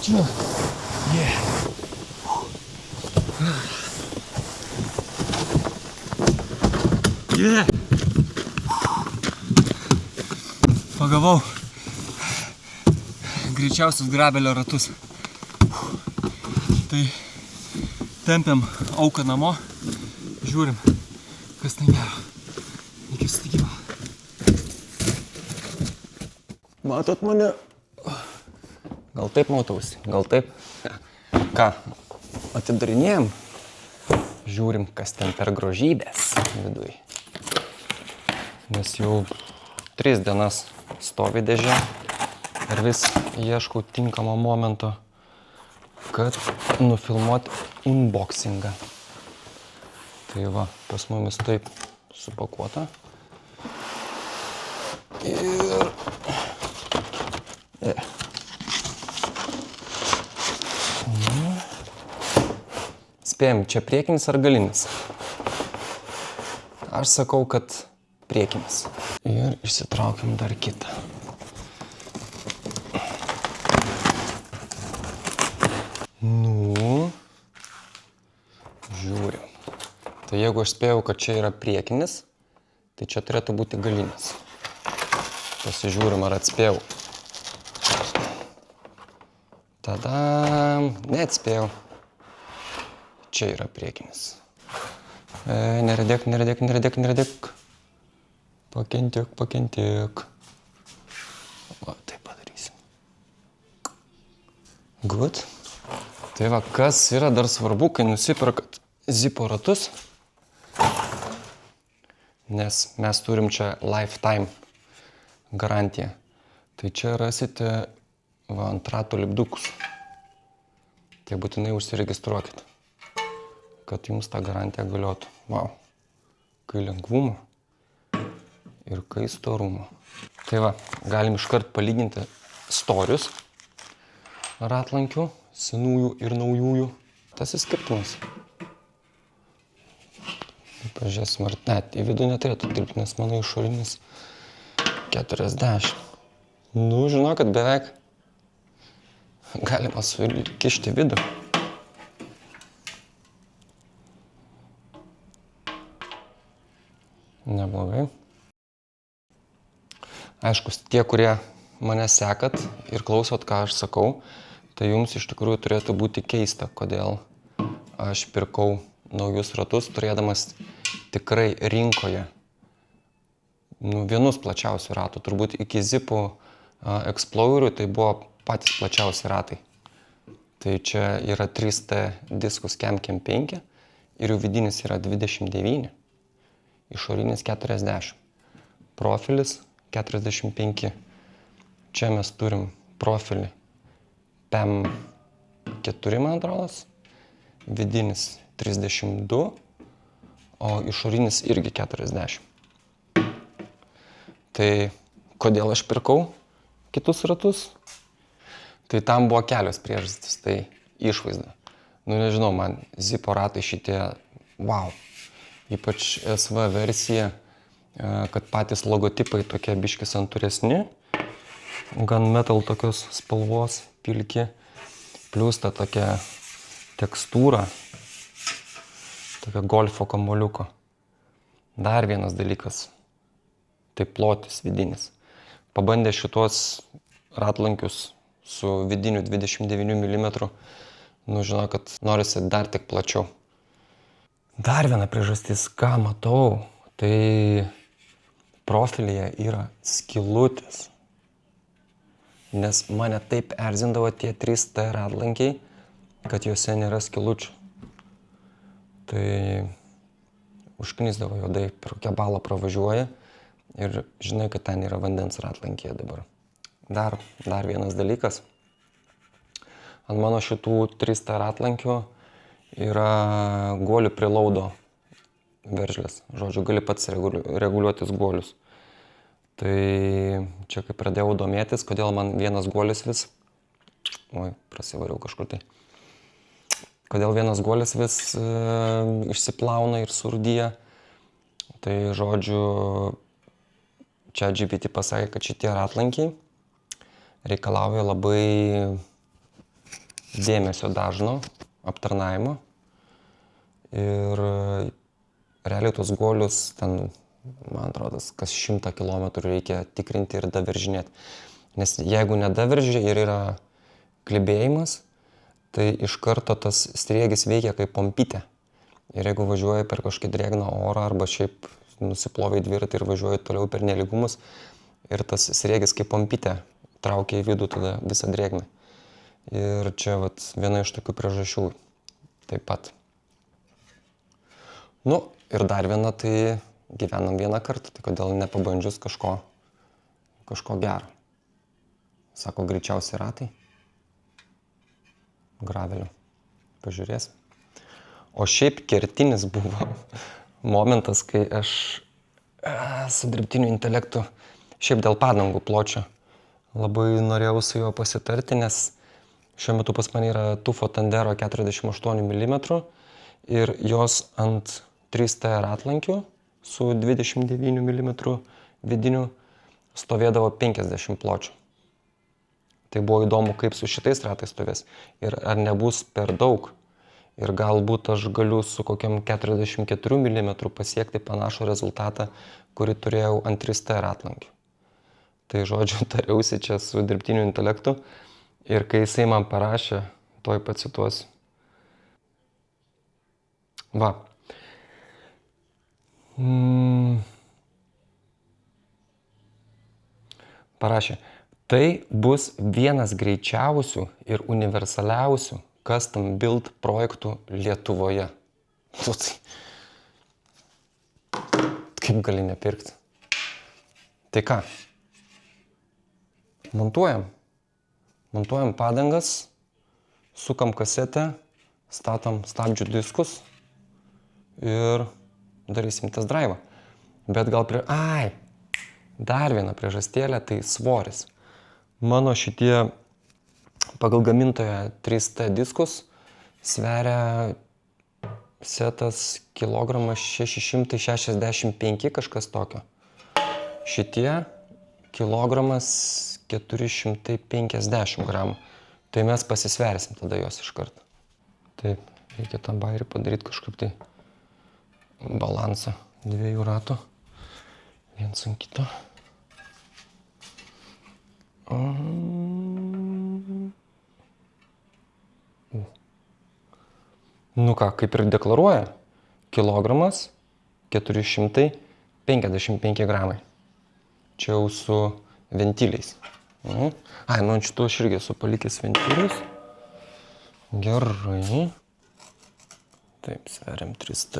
Yeah. Yeah. Pagavau greičiausius grabelio ratus. Tai tempiam auką namo, žiūrim, kas ten gero. Iki susitikimo. Matot mane? Gal taip matausi, gal taip. Ką, atidarinėjom? Žiūrim, kas ten per grožybės viduj. Nes jau 3 dienas stovi dėžė ir vis ieškau tinkamo momento, kad nufilmuot unboxingą. Tai va, pas mumis taip supakuota. Ir... Spėjom, čia priekinis ar galinis? Aš sakau, kad priekinis. Ir išsitraukiam dar kitą. Nu, žiūrim. Tai jeigu aš spėjau, kad čia yra priekinis, tai čia turėtų būti galinis. Pasižiūrim, ar atspėjau. Tada neatspėjau. Čia yra priekinis. Neradėk. Pakentiek. Va, taip padarysim. Good. Tai va, kas yra dar svarbu, kai nusipirkat zipo ratus, nes mes turim čia lifetime garantiją. Tai čia rasite va, ant ratų lipdukus. Tai būtinai užsiregistruokit, kad jums tą garantiją galiotų. Wow. Kai lengvumo ir kai storumo. Tai va, galim iškart palyginti storius ratlankių, senųjų ir naujųjų. Tas skirtumas. Pažiūrėsim, ar net į vidų neturėtų tilpti, nes mano išorinis 40. Nu, žinokit, beveik galima sukišti vidų. Neblogai. Aišku, tie, kurie mane sekat ir klausot, ką aš sakau, tai jums iš tikrųjų turėtų būti keista, kodėl aš pirkau naujus ratus, turėdamas tikrai rinkoje vienus plačiausių ratų. Turbūt iki Zipų Explorerių tai buvo patys plačiausi ratai. Tai čia yra 3T diskus Cam 5 ir jų vidinis yra 29, išorinis 40, profilis 45. Čia mes turim profilį PEM 4, man atrodos, vidinis 32, o išorinis irgi 40. Tai kodėl aš pirkau kitus ratus? Tai tam buvo kelios priežastys, tai išvaizda. Nu nežinau, man Zipo ratai šitie, wow. Ypač SV versija, kad patys logotipai tokie biški santūresni, gan metal tokios spalvos, pilki, plius ta tokia tekstūra, tokia golfo kamuoliuko. Dar vienas dalykas, tai plotis vidinis. Pabandę šitos ratlankius su vidiniu 29 mm, nu žinau, kad norisi dar tik plačiau. Dar viena priežastis, ką matau, tai profilyje yra skylutės. Nes mane taip erzindavo tie 3T ratlankiai, kad juose nėra skylučių. Tai užknisdavo juodai, per kokią balą pravažiuoja ir žinai, kad ten yra vandens ratlankyje dabar. Dar vienas dalykas. Ant mano šitų 3T ratlankių yra guolių prilaudo veržlės. Žodžiu, gali pats reguliuotis guolius. Tai čia kai pradėjau domėtis, kodėl man vienas guolis vis... Oi, prasivariau kažkur tai. Kodėl vienas guolis vis išsiplauna ir surdyja. Tai žodžiu, ChatGPT pasakė, kad šitie ratlankiai reikalauja labai dėmesio dažno aptarnavimo. Ir realiai tos guolius ten, man atrodo, kas 100 km reikia tikrinti ir daveržinėti. Nes jeigu nedaveržė ir yra klibėjimas, tai iš karto tas sriegis veikia kaip pompytė. Ir jeigu važiuoji per kažkokį drėgną orą arba šiaip nusiplovai dviratį ir važiuoji toliau per nelygumus, ir tas sriegis kaip pompytė traukia į vidų tada visą drėgmę. Ir čia vat viena iš tokių priežasčių taip pat. Nu, ir dar viena, tai gyvenam vieną kartą, tai kodėl nepabandžius kažko gero. Sako, greičiausiai ratai. Graveliu. Pažiūrėsim. O šiaip kertinis buvo momentas, kai aš su dirbtiniu intelektu, šiaip dėl padangų pločio, labai norėjau su juo pasitarti, nes šiuo metu pas mane yra Tufo Tandero 48 mm ir jos ant 3T ratlankių su 29 mm vidiniu stovėdavo 50 pločio. Tai buvo įdomu, kaip su šitais ratais stovės ir ar nebus per daug. Ir galbūt aš galiu su kokiam 44 mm pasiekti panašų rezultatą, kurį turėjau ant 3T ratlankių. Tai žodžiu, tariausi čia su dirbtiniu intelektu ir kai jisai man parašė, toj pacituosiu. Va. Parašė, tai bus vienas greičiausių ir universaliausių custom build projektų Lietuvoje. Kaip gali nepirkti? Tai ką? Montuojam padangas, sukam kasetę, statom stabdžių diskus ir darysim test drive'ą. Bet gal dar viena priežastėlė, tai svoris. Mano šitie pagal gamintoją 3T diskus sveria setas kilogramas 665 kažkas tokio. Šitie kilogramas 450 gramų. Tai mes pasisversim tada jos iš karto. Taip, reikia tą bairį padaryti kažkaip tai balansą dviejų ratų. Viens ant kito. Nu ką, kaip ir deklaruoja, kilogramas 455 gramai. Čia jau su ventiliais. Ai, nu ant šitų aš irgi esu palikęs ventilius. Gerai. Taip, sveriam 3T.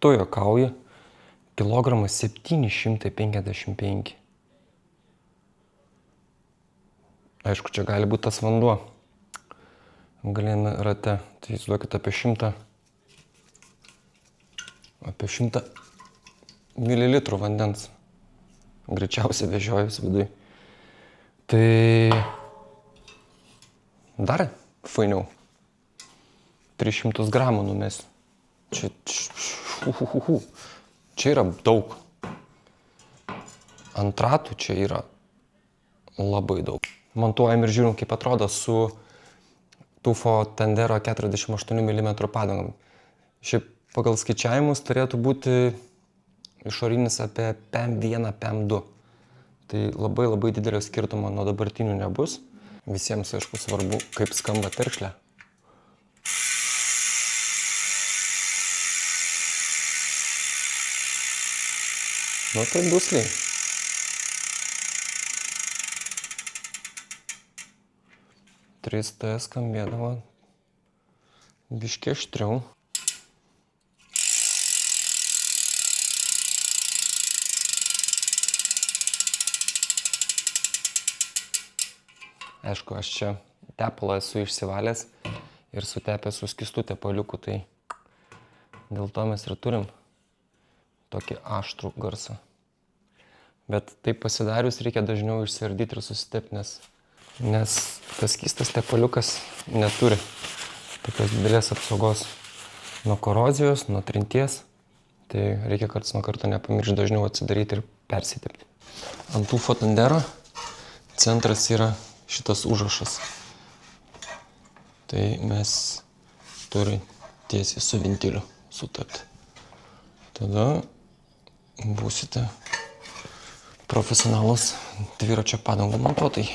Tu juokauji, kilogramas 755. Aišku, čia gali būti tas vanduo. Galime rate, tai įsivaizduokit apie 100 mililitrų vandens. Greičiausiai vežiojus viduj. Tai dar fainiau. 300 gramų numesiu. Čia yra daug. Ant ratų čia yra labai daug. Montuojam ir žiūrim, kaip atrodo su Tufo Tandero 48 mm padangom. Šiaip pagal skaičiavimus turėtų būti išorinis apie PM1, PM2. Tai labai didelio skirtumo nuo dabartinių nebus. Visiems, aišku, svarbu, kaip skamba terkšlė. Nu, tai dusliai. Trys T skambėdavo biškį aštriau. Aišku, aš čia tepalą esu išsivalęs ir sutepęs su skistu tepaliuku, tai dėl to mes ir turim tokį aštrų garsą. Bet taip pasidarius reikia dažniau išsiardyti ir susitepti, nes tas skystas tepaliukas neturi tokios didelės apsaugos nuo korozijos, nuo trinties. Tai reikia karts nuo karto nepamiršti dažniau atsidaryti ir persitepti. Ant tų fotandero centras yra šitas užrašas. Tai mes turi tiesiai su ventiliu sutapti. Tada būsite profesionalus dviračio padangų montuotojai.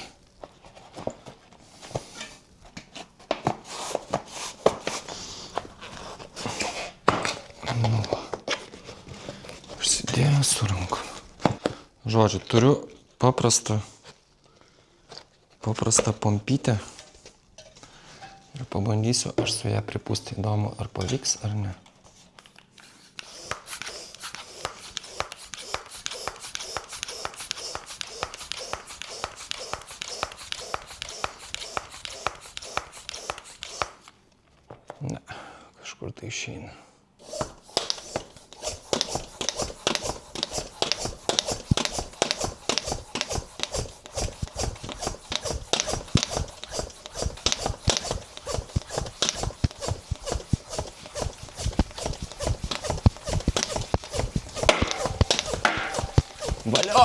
Užsidėjau su rankom. Žodžiu, turiu paprastą pompytę ir pabandysiu aš su ją pripūsti. Įdomu, ar pavyks, ar ne. Ne, kažkur tai išeina. Valio!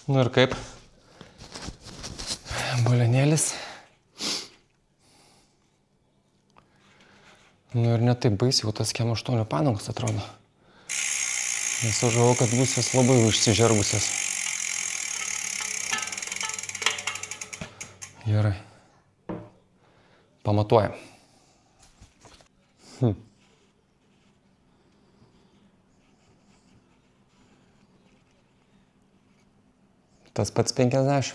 Nu ir kaip? Balionėlis. Nu ir ne taip baisiai, tas Kem 8 padangos atrodo. Nes aš žinau, kad bus jos labai užsižerbusios. Gerai. Pamatuojam. Tas pats 50.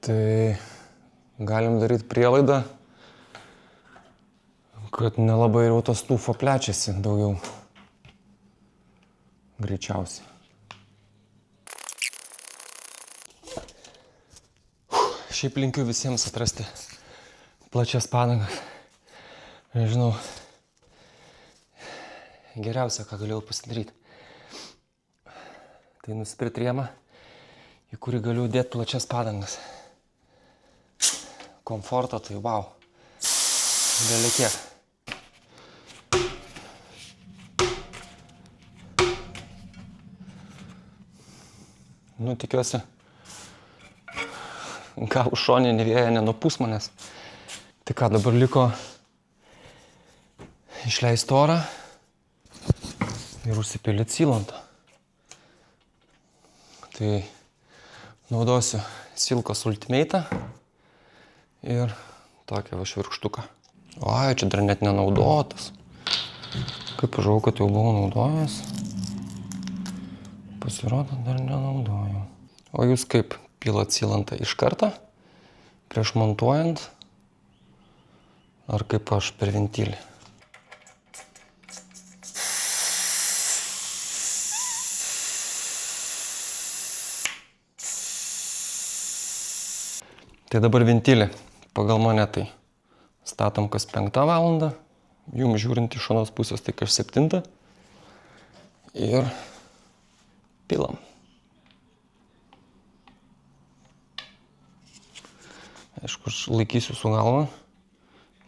Tai galim daryti prielaidą, kad nelabai jau tas tūfo plečiasi daugiau. Greičiausiai. Šiaip linkiu visiems atrasti plačias padangas. Nežinau, geriausia, ką galėjau pasidaryti. Tai nusipirkti rėmą, į kurį galiu dėti plačias padangas. Komforto tai wow. Gali kiek. Nu, tikiuosi, gal šoninė vėja nenupūs manęs. Tai ką, dabar liko išleisti orą ir užsipildyti silantą. Tai naudosiu Silkos Ultimate'ą ir tokią va švirkštuką. Ai, čia dar net nenaudotas. Kaip žinau, kad jau buvau naudojęs. Pasirodo, dar nenaudojau. O jūs kaip pilat silantą iš karto, prieš montuojant, ar kaip aš per ventilį? Tai dabar ventilį, pagal mane tai statom kas 5 valandą, jums žiūrint iš anos pusės tai kas 7 ir pilam. Aišku, aš laikysiu su galva,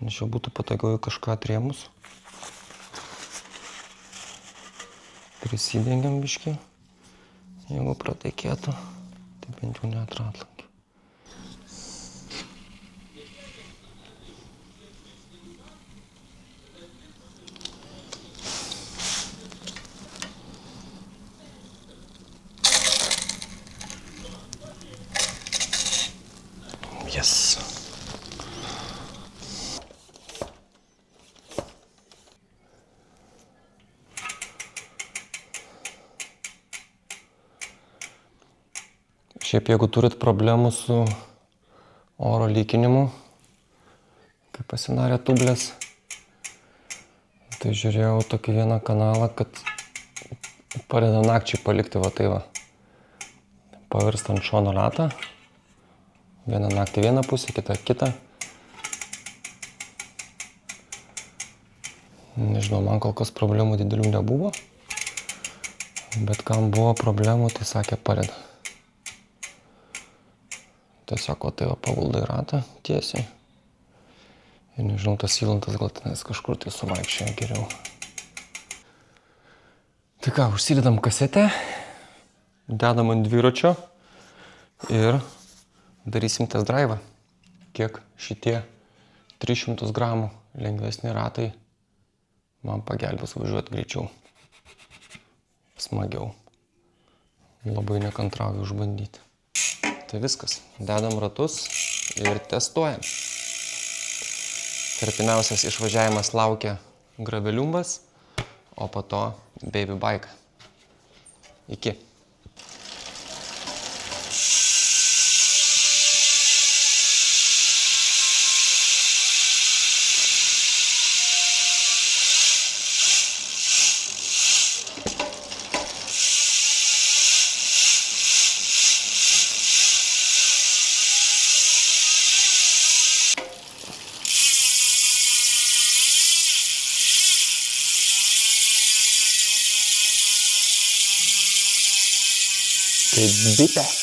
nes jau būtų patogiau kažką atrėmus. Prisidengiam biškį, jeigu pratekėtų, tai bent jau neatratlankį. Yes. Šiaip jeigu turit problemų su oro lykinimu, kai pasidarė tublės, tai žiūrėjau tokį vieną kanalą, kad padeda nakčiai palikti va tai va. Pavirst ant šono ratą. Vieną naktį vieną pusę, kitą. Nežinau, man kol kas problemų didelių nebuvo. Bet kam buvo problemų, tai sakė padeda. Tiesiog, o tai va, paguldai ratą tiesiai. Ir nežinau, tas įlantas gal tenais kažkur tai suvaikščioja geriau. Tai ką, užsidedam kasetę, dedam ant dviračio ir darysim test drive'ą. Kiek šitie 300 gramų lengvesni ratai man pagelbės važiuoti greičiau. Smagiau. Labai nekantrauju išbandyti. Tai viskas. Dedam ratus ir testuojam. Artimiausias išvažiavimas laukia Graveliumbas, o po to Baby Bike. Iki. Kaip bitė.